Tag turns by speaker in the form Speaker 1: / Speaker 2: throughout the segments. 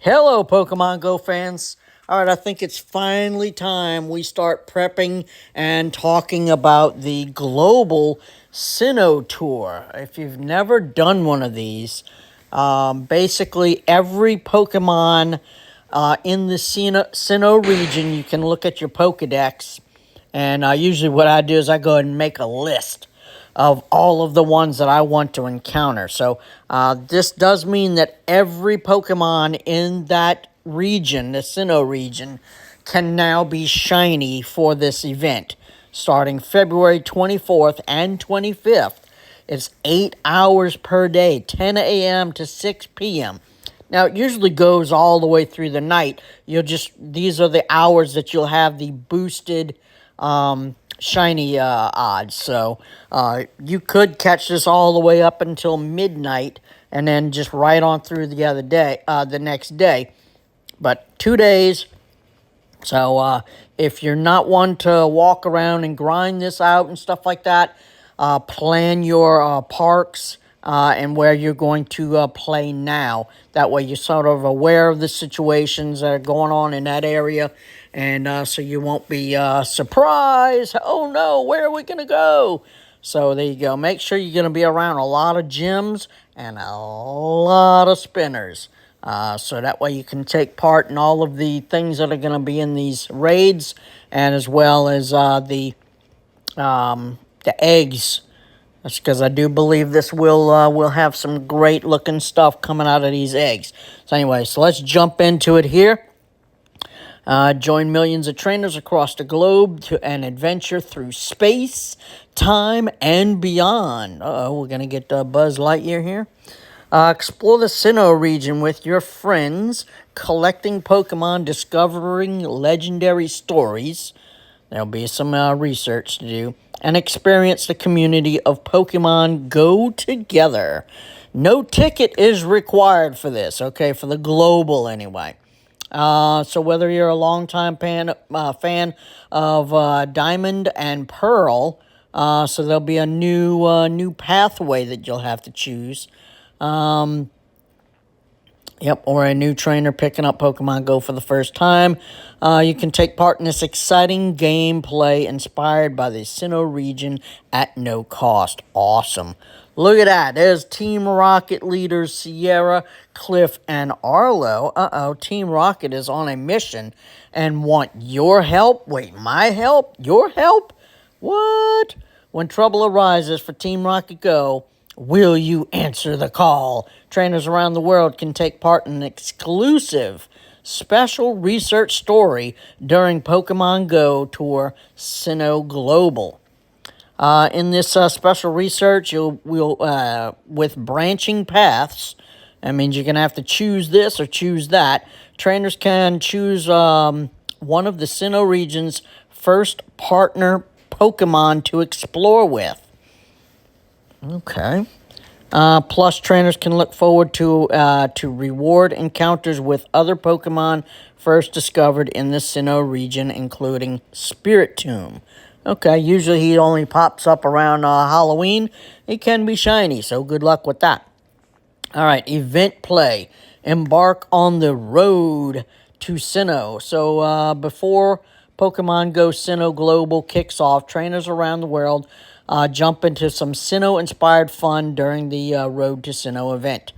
Speaker 1: Hello, Pokemon Go fans. All right, I think it's finally time we start prepping and talking about the global Sinnoh Tour. If you've never done one of these, basically every Pokemon in the Sinnoh region, you can look at your Pokedex. And usually what I do is I go ahead and make a list of all of the ones that I want to encounter. So this does mean that every Pokemon in that region, the Sinnoh region, can now be shiny for this event. Starting February 24th and 25th. It's 8 hours per day, 10 a.m. to 6 p.m. Now, it usually goes all the way through the night. These are the hours that you'll have the boosted shiny odds. So you could catch this all the way up until midnight and then just right on through the next day. But 2 days. So if you're not one to walk around and grind this out and stuff like that, plan your parks and where you're going to play now. That way you're sort of aware of the situations that are going on in that area. And so you won't be surprised. Oh, no, where are we going to go? So there you go. Make sure you're going to be around a lot of gyms and a lot of spinners. So that way you can take part in all of the things that are going to be in these raids, and as well as the eggs. That's because I do believe this will have some great looking stuff coming out of these eggs. So anyway, so let's jump into it here. Join millions of trainers across the globe to an adventure through space, time, and beyond. We're going to get Buzz Lightyear here. Explore the Sinnoh region with your friends, collecting Pokemon, discovering legendary stories. There'll be some research to do. And experience the community of Pokemon Go together. No ticket is required for this, okay, for the global anyway. So whether you're a longtime fan of Diamond and Pearl, so there'll be a new pathway that you'll have to choose. Or a new trainer picking up Pokemon Go for the first time. You can take part in this exciting gameplay inspired by the Sinnoh region at no cost. Awesome. Look at that. There's Team Rocket leaders Sierra, Cliff, and Arlo. Team Rocket is on a mission and want your help. Wait, my help? Your help? What? When trouble arises for Team Rocket Go, will you answer the call? Trainers around the world can take part in an exclusive special research story during Pokemon Go Tour Sinnoh Global. In this special research, with branching paths, that means you're going to have to choose this or choose that. Trainers can choose one of the Sinnoh region's first partner Pokemon to explore with. Okay. Plus, trainers can look forward to reward encounters with other Pokemon first discovered in the Sinnoh region, including Spiritomb. Okay, usually he only pops up around Halloween. He can be shiny, so good luck with that. All right, event play. Embark on the road to Sinnoh. So before Pokemon Go Sinnoh Global kicks off, trainers around the world jump into some Sinnoh-inspired fun during the Road to Sinnoh event.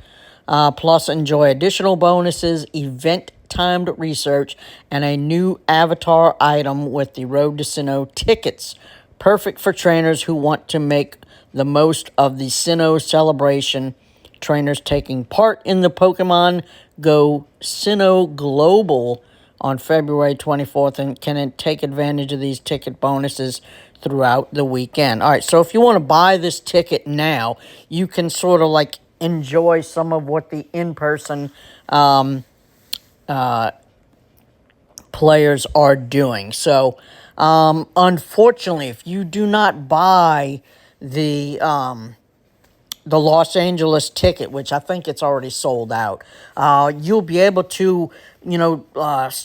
Speaker 1: Plus, enjoy additional bonuses, event-timed research, and a new avatar item with the Road to Sinnoh tickets. Perfect for trainers who want to make the most of the Sinnoh celebration. Trainers taking part in the Pokemon Go Sinnoh Global on February 24th and can take advantage of these ticket bonuses throughout the weekend. All right, so if you want to buy this ticket now, you can sort of like enjoy some of what the in-person players are doing. So, unfortunately, if you do not buy the Los Angeles ticket, which I think it's already sold out, you'll be able to,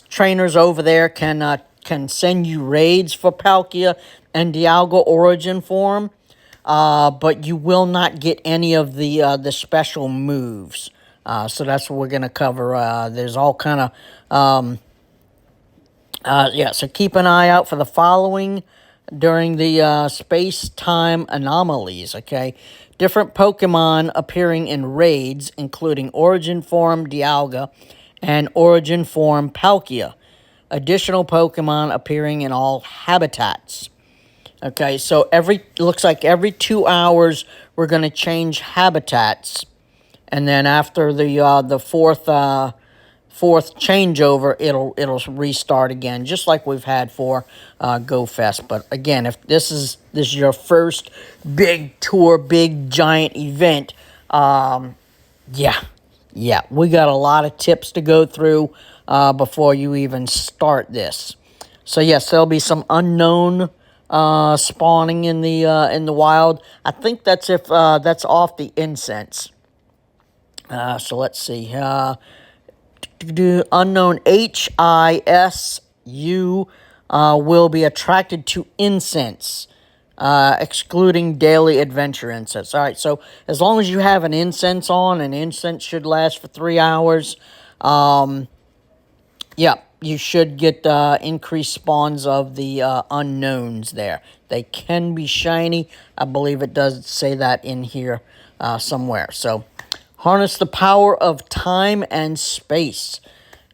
Speaker 1: trainers over there can send you raids for Palkia and Dialga Origin form, but you will not get any of the special moves. So that's what we're going to cover. There's all kind of, yeah, so keep an eye out for the following during the space-time anomalies, okay? Different Pokemon appearing in raids, including Origin Form Dialga and Origin Form Palkia. Additional Pokemon appearing in all habitats. Okay, so looks like every 2 hours we're going to change habitats, and then after the fourth changeover, it'll restart again, just like we've had for Go Fest. But again, if this is your first big tour, big giant event, yeah, we got a lot of tips to go through before you even start this. So yes, there'll be some unknown spawning in the wild. I think that's if that's off the incense. So let's see. Unknown HISU will be attracted to incense, excluding daily adventure incense. All right, so as long as you have an incense on, an incense should last for 3 hours. Yeah, you should get increased spawns of the unknowns there. They can be shiny. I believe it does say that in here somewhere. So, harness the power of time and space.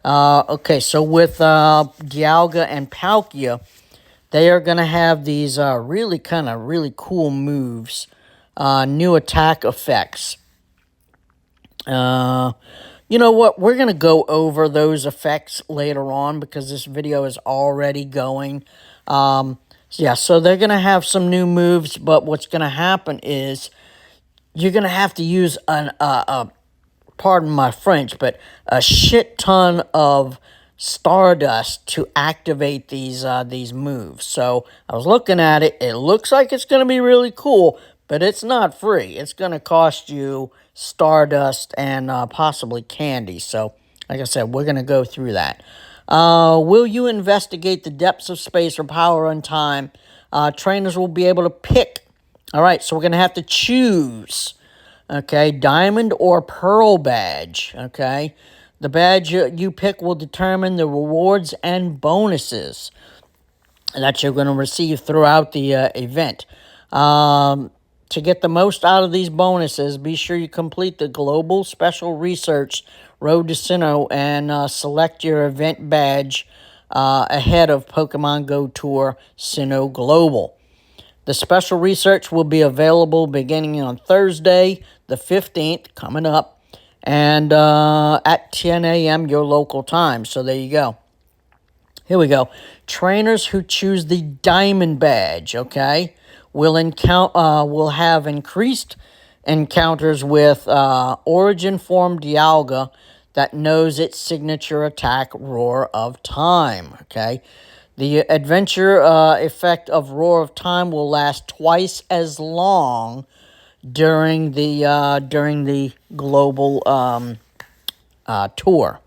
Speaker 1: Okay, so with Dialga and Palkia, they are going to have these really cool moves, new attack effects. You know what? We're going to go over those effects later on because this video is already going. Yeah, so they're going to have some new moves, but what's going to happen is you're going to have to use pardon my French, but a shit ton of Stardust to activate these moves. So I was looking at it. It looks like it's going to be really cool, but it's not free. It's going to cost you Stardust and possibly candy. So, like I said, we're going to go through that. Will you investigate the depths of space or power and time? Trainers will be able to pick. All right, so we're going to have to choose. Okay, Diamond or Pearl badge. Okay, the badge you pick will determine the rewards and bonuses that you're going to receive throughout the event. To get the most out of these bonuses, be sure you complete the Global Special Research Road to Sinnoh and select your event badge ahead of Pokemon Go Tour Sinnoh Global. The special research will be available beginning on Thursday, the 15th, coming up, and at 10 a.m. your local time. So there you go. Here we go. Trainers who choose the Diamond badge, okay, will have increased encounters with Origin Form Dialga that knows its signature attack, Roar of Time, okay? The adventure effect of Roar of Time will last twice as long during the global tour,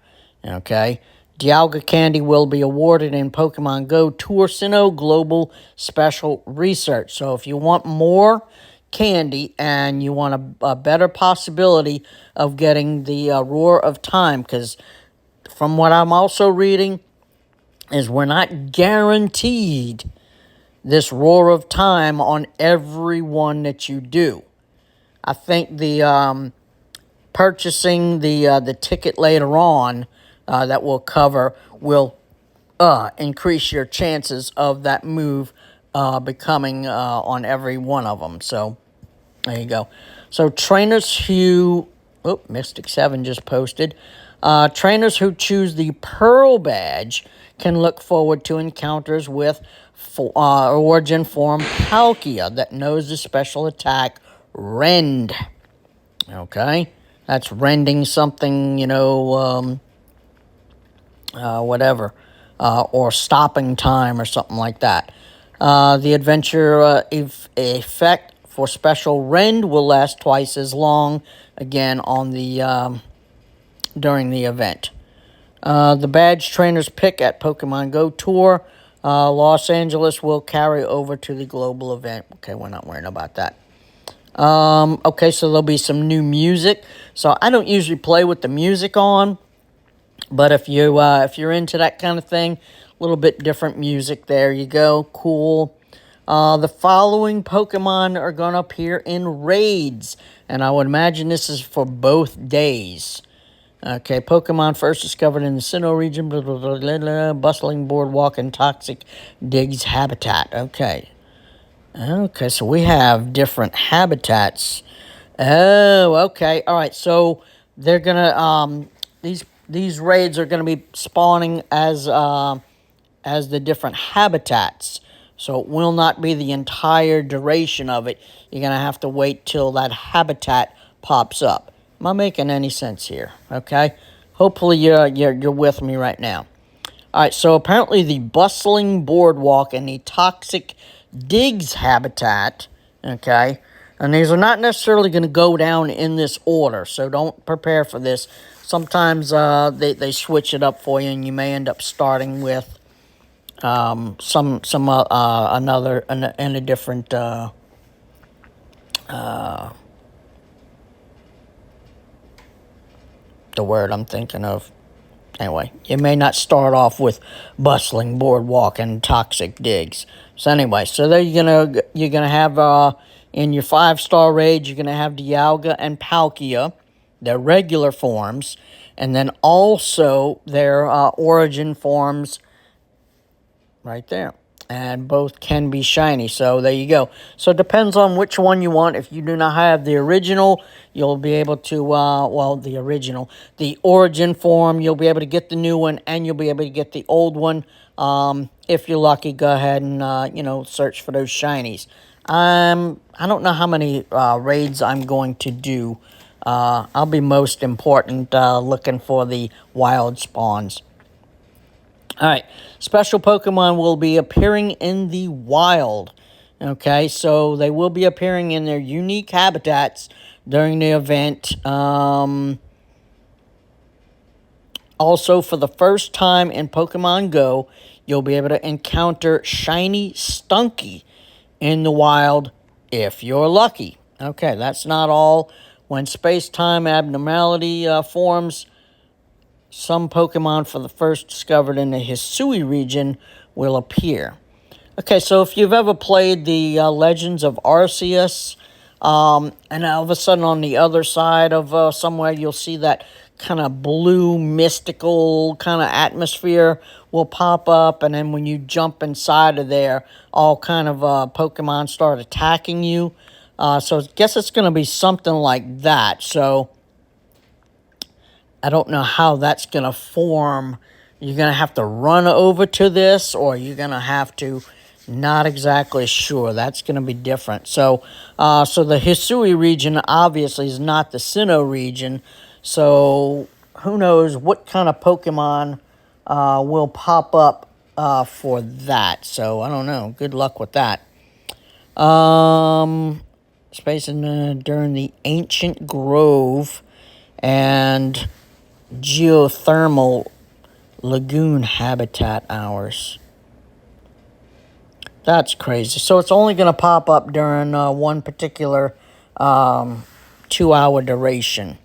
Speaker 1: okay? Dialga Candy will be awarded in Pokemon Go Tour Sinnoh Global Special Research. So if you want more candy and you want a better possibility of getting the Roar of Time, because from what I'm also reading is we're not guaranteed this Roar of Time on every one that you do. I think the purchasing the ticket later on that we'll cover will increase your chances of that move becoming on every one of them. So there you go. So trainers who... Oh, Mystic 7 just posted. Trainers who choose the Pearl badge can look forward to encounters with Origin Form Palkia that knows the special attack Rend. Okay? That's rending something, whatever. Or stopping time or something like that. The adventure effect for special Rend will last twice as long, again, on the during the event. The badge trainers pick at Pokemon Go Tour Los Angeles will carry over to the global event. Okay, we're not worrying about that. Okay, so there'll be some new music. So I don't usually play with the music on, but if you're into that kind of thing, a little bit different music. There you go. Cool. The following Pokemon are going to appear in raids, and I would imagine this is for both days. Okay, Pokemon first discovered in the Sinnoh region, blah, blah, blah, blah, blah, bustling boardwalk and toxic digs habitat. Okay. Okay, so we have different habitats. Oh, okay. All right. So they're gonna these raids are gonna be spawning as the different habitats. So it will not be the entire duration of it. You're gonna have to wait till that habitat pops up. Am I making any sense here? Okay. Hopefully you're with me right now. All right, so apparently the bustling boardwalk and the toxic digs habitat, okay, and these are not necessarily going to go down in this order, so don't prepare for this. Sometimes they switch it up for you, and you may end up starting with another in a different the word I'm thinking of. Anyway, you may not start off with bustling boardwalk and toxic digs. So anyway, so there you're gonna have in your 5-star raid, you're gonna have Dialga and Palkia, their regular forms, and then also their origin forms right there. And both can be shiny, so there you go. So it depends on which one you want. If you do not have the original, you'll be able to, the origin form, you'll be able to get the new one, and you'll be able to get the old one. If you're lucky, go ahead and, search for those shinies. I don't know how many raids I'm going to do. I'll be most important looking for the wild spawns. All right, special Pokemon will be appearing in the wild. Okay, so they will be appearing in their unique habitats during the event. Also, for the first time in Pokemon Go, you'll be able to encounter Shiny Stunky in the wild if you're lucky. Okay, that's not all. When space-time abnormality forms, some Pokemon for the first discovered in the Hisui region will appear. Okay, so if you've ever played the Legends of Arceus, and all of a sudden on the other side of somewhere you'll see that kind of blue, mystical kind of atmosphere will pop up, and then when you jump inside of there, all kind of Pokemon start attacking you. So I guess it's going to be something like that. So I don't know how that's going to form. You're going to have to run over to this, or you're going to have to, not exactly sure. That's going to be different. So the Hisui region obviously is not the Sinnoh region. So who knows what kind of Pokemon will pop up for that. So I don't know. Good luck with that. Space during the Ancient Grove and geothermal lagoon habitat hours. That's crazy. So it's only going to pop up during one particular 2-hour duration.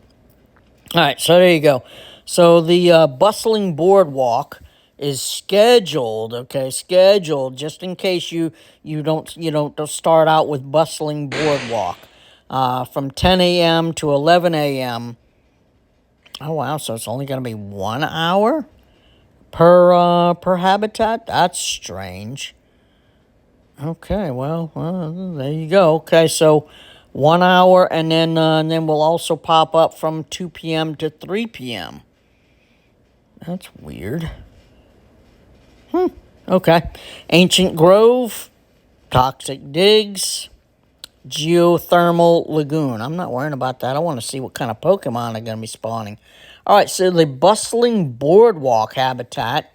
Speaker 1: All right, so there you go. So the bustling boardwalk is scheduled, just in case you don't start out with bustling boardwalk, from 10 a.m. to 11 a.m. Oh, wow, so it's only going to be 1 hour per habitat? That's strange. Okay, well, there you go. Okay, so 1 hour, and then we'll also pop up from 2 p.m. to 3 p.m. That's weird. Okay. Ancient Grove, Toxic Digs, Geothermal Lagoon. I'm not worrying about that. I want to see what kind of Pokemon are going to be spawning. All right, so the bustling boardwalk habitat,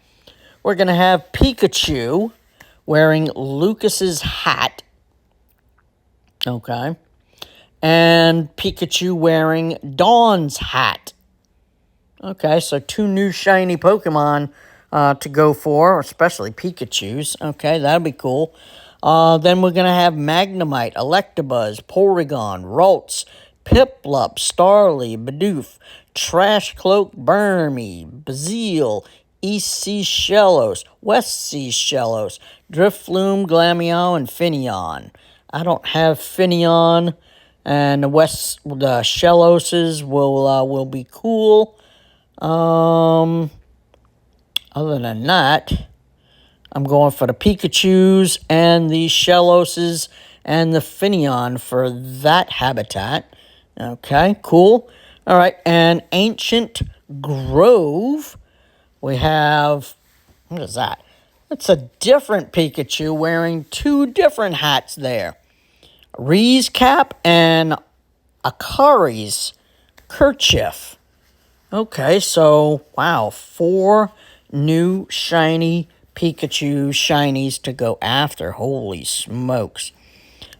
Speaker 1: we're going to have Pikachu wearing Lucas's hat. Okay. And Pikachu wearing Dawn's hat. Okay, so 2 new shiny Pokemon to go for, especially Pikachu's. Okay, that'll be cool. Then we're going to have Magnemite, Electabuzz, Porygon, Ralts, Piplup, Starly, Bidoof, Trash Cloak, Burmy, Bazile, East Sea Shellos, West Sea Shellos, Drifloon, Glameow, and Finneon. I don't have Finneon, and the Shelloses will be cool. Other than that, I'm going for the Pikachus and the Shelloses and the Finneon for that habitat. Okay, cool. All right, and Ancient Grove, we have, what is that? It's a different Pikachu wearing two different hats there. Ree's cap and Akari's kerchief. Okay, so, wow, 4 new shiny Pikachu shinies to go after. Holy smokes.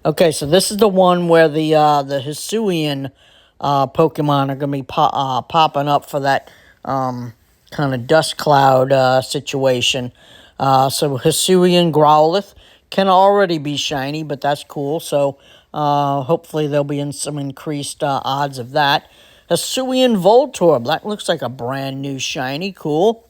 Speaker 1: Okay, so this is the one where the Hisuian Pokemon are going to be popping up for that kind of dust cloud situation. So Hisuian Growlithe can already be shiny, but that's cool. So hopefully there'll be some increased odds of that. Hisuian Voltorb, that looks like a brand new shiny. Cool.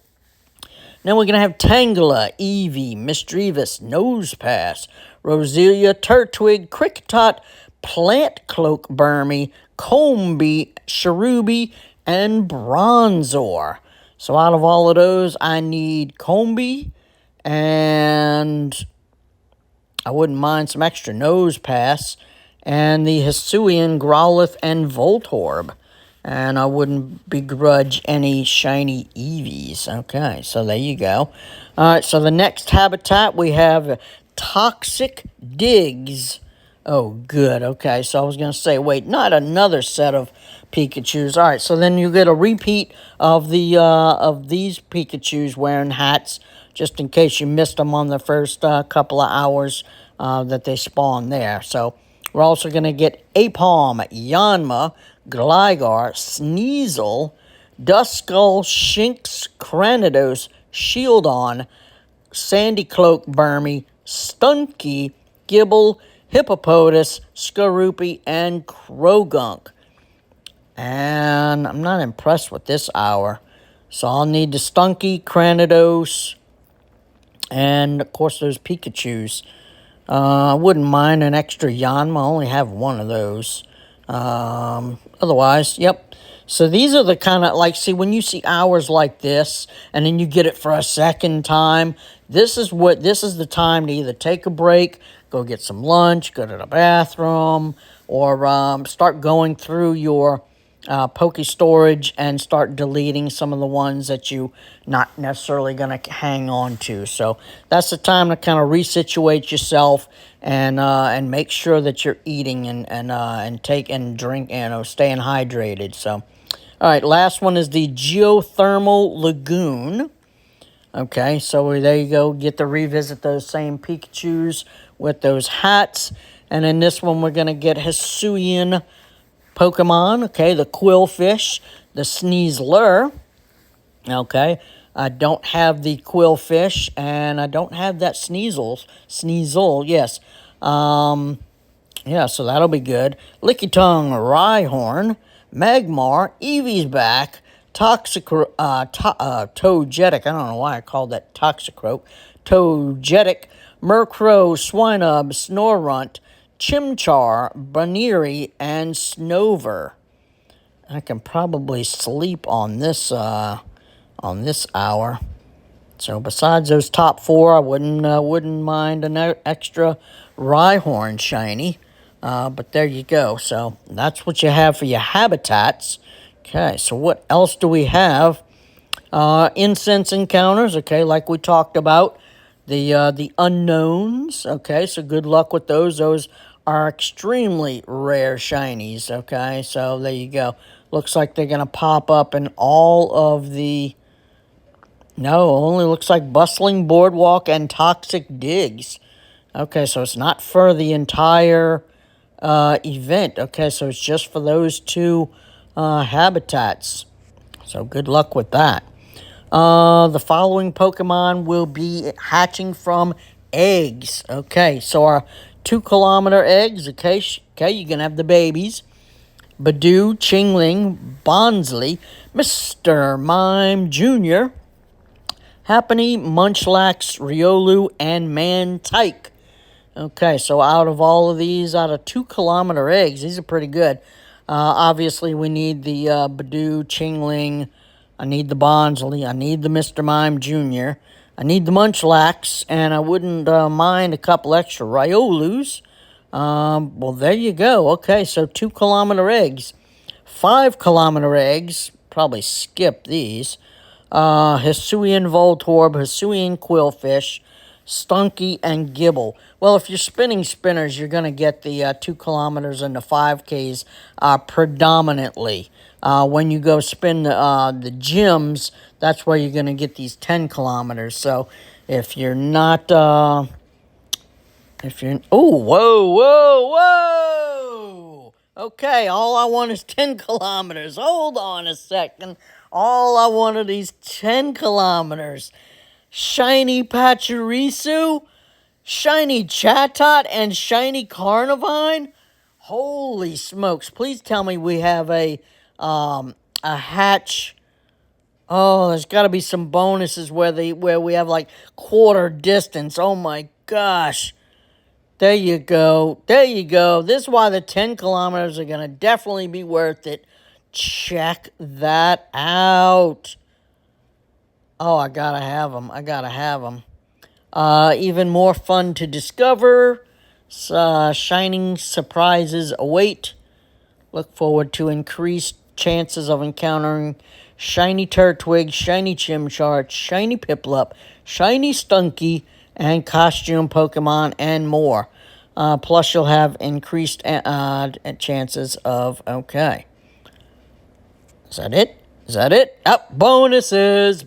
Speaker 1: Then we're going to have Tangela, Eevee, Misdreavus, Nosepass, Roselia, Turtwig, Kricketot, Plant Cloak, Burmy, Combee, Cherubi, and Bronzor. So out of all of those, I need Combee, and I wouldn't mind some extra Nosepass, and the Hisuian, Growlithe, and Voltorb. And I wouldn't begrudge any shiny Eevees. Okay, so there you go. All right, so the next habitat, we have Toxic Digs. Oh, good. Okay, so I was going to say, wait, not another set of Pikachus. All right, so then you get a repeat of these Pikachus wearing hats, just in case you missed them on the first couple of hours that they spawn there. So we're also going to get Apom, Yanma, Gligar, Sneasel, Duskull, Shinx, Cranidos, Shieldon, Sandy Cloak, Burmy, Stunky, Gibble, Hippopotas, Skorupi, and Krogunk. And I'm not impressed with this hour. So I'll need the Stunky, Cranidos, and of course those Pikachus. I wouldn't mind an extra Yanma. I only have one of those. Otherwise, yep. So these are the kind of, like, see, when you see hours like this, and then you get it for a second time, this is the time to either take a break, go get some lunch, go to the bathroom, or start going through your Poke storage and start deleting some of the ones that you not necessarily going to hang on to. So that's the time to kind of resituate yourself and make sure that you're eating and take and drink and staying hydrated. So, all right, last one is the Geothermal Lagoon. Okay, so there you go. Get to revisit those same Pikachus with those hats. And in this one, we're going to get Hisuian Pokemon, okay, the Quillfish, the Sneasler, okay. I don't have the Quillfish, and I don't have that Sneasel, yes. Yeah, so that'll be good. Lickitung, Rhyhorn, Magmar, Eevee's back, Togetic, I don't know why I called that Toxicroak, Togetic, Murkrow, Swinub, Snorunt, Chimchar, Baneri, and Snover. I can probably sleep on this hour. So besides those top 4, I wouldn't mind an extra Rhyhorn shiny. But there you go. So that's what you have for your habitats. Okay, so what else do we have? Incense encounters, okay, like we talked about. The unknowns, okay, so good luck with those. Those are extremely rare shinies, okay, so there you go. Looks like they're going to pop up in all of the... No, only looks like Bustling Boardwalk and Toxic Digs. Okay, so it's not for the entire event. Okay, so it's just for those 2 habitats. So good luck with that. The following Pokemon will be hatching from eggs. Okay, so our 2 kilometer eggs. Okay, you're going to have the babies. Badoo, Chingling, Bonsley, Mr. Mime Jr., Happiny, Munchlax, Riolu, and Mantike. Okay, so out of all of these, out of 2 kilometer eggs, these are pretty good. Obviously, we need the Badoo, Chingling. I need the Bonsley. I need the Mr. Mime Jr. I need the Munchlax, and I wouldn't mind a couple extra Riolus. Well, there you go. Okay, so 2 kilometer eggs. 5 kilometer eggs. Probably skip these. Hisuian Voltorb, Hisuian Quillfish, Stunky, and Gibble. Well, if you're spinning spinners, you're going to get the 2 kilometers and the 5Ks predominantly. When you go spin the gyms, that's where you're going to get these 10 kilometers. So if you're not... Oh, whoa. Okay, all I want is 10 kilometers. Hold on a second. All I want are these 10 kilometers. Shiny Pachirisu, Shiny Chatot, and Shiny Carnivine. Holy smokes. Please tell me we have a hatch. Oh, there's got to be some bonuses where we have like quarter distance. Oh my gosh. There you go. This is why the 10 kilometers are going to definitely be worth it. Check that out. Oh, I got to have them. Even more fun to discover. Shining surprises await. Look forward to increased chances of encountering Shiny Turtwig, Shiny Chimchar, Shiny Piplup, Shiny Stunky, and costume Pokemon, and more. Plus, you'll have increased chances of... Okay. Is that it? Bonuses.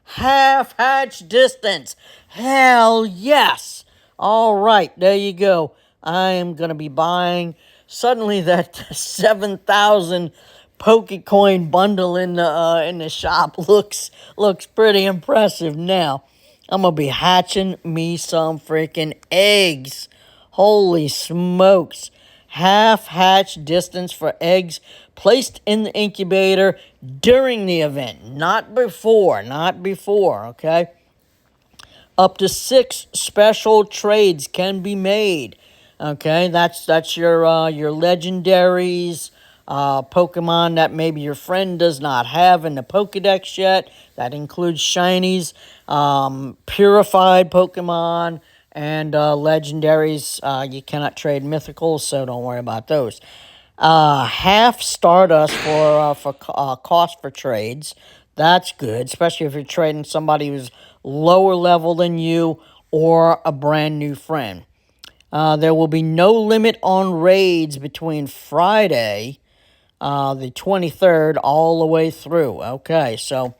Speaker 1: Half hatch distance. Hell yes. All right, there you go. I am going to be buying... Suddenly, that 7,000 Pokecoin bundle in the shop looks pretty impressive now. I'm going to be hatching me some freaking eggs. Holy smokes. Half hatch distance for eggs placed in the incubator during the event. Not before, okay? Up to 6 special trades can be made. Okay, that's your legendaries, Pokemon that maybe your friend does not have in the Pokedex yet. That includes shinies, purified Pokemon, and legendaries. You cannot trade mythicals, so don't worry about those. Half Stardust for cost for trades. That's good, especially if you're trading somebody who's lower level than you or a brand new friend. There will be no limit on raids between Friday, the 23rd, all the way through. Okay, so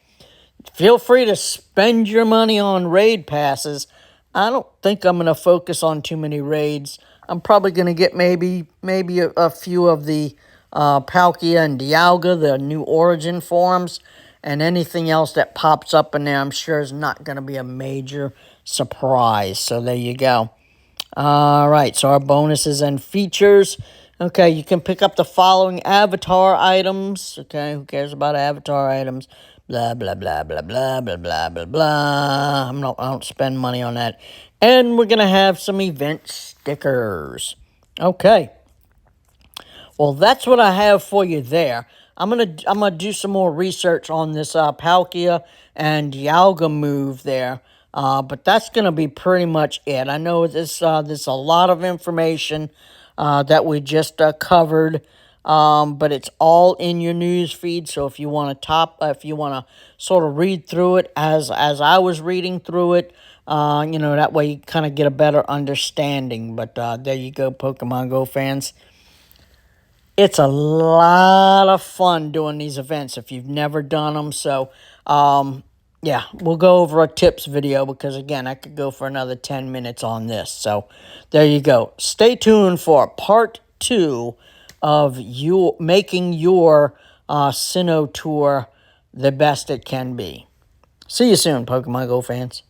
Speaker 1: feel free to spend your money on raid passes. I don't think I'm going to focus on too many raids. I'm probably going to get maybe a few of the Palkia and Dialga, the new origin forms, and anything else that pops up in there I'm sure is not going to be a major surprise. So there you go. All right, so our bonuses and features. Okay, you can pick up the following avatar items. Okay, who cares about avatar items? Blah, blah, blah, blah, blah, blah, blah, blah, blah. I don't spend money on that. And we're going to have some event stickers. Okay. Well, that's what I have for you there. I'm gonna do some more research on this Palkia and Dialga move there. But that's gonna be pretty much it. I know this there's a lot of information that we just covered. But it's all in your news feed. So if you want to sort of read through it as I was reading through it, that way you kind of get a better understanding. But there you go, Pokemon Go fans. It's a lot of fun doing these events if you've never done them. So, yeah, we'll go over a tips video because, again, I could go for another 10 minutes on this. So, there you go. Stay tuned for part 2 of you making your Sinnoh Tour the best it can be. See you soon, Pokemon Go fans.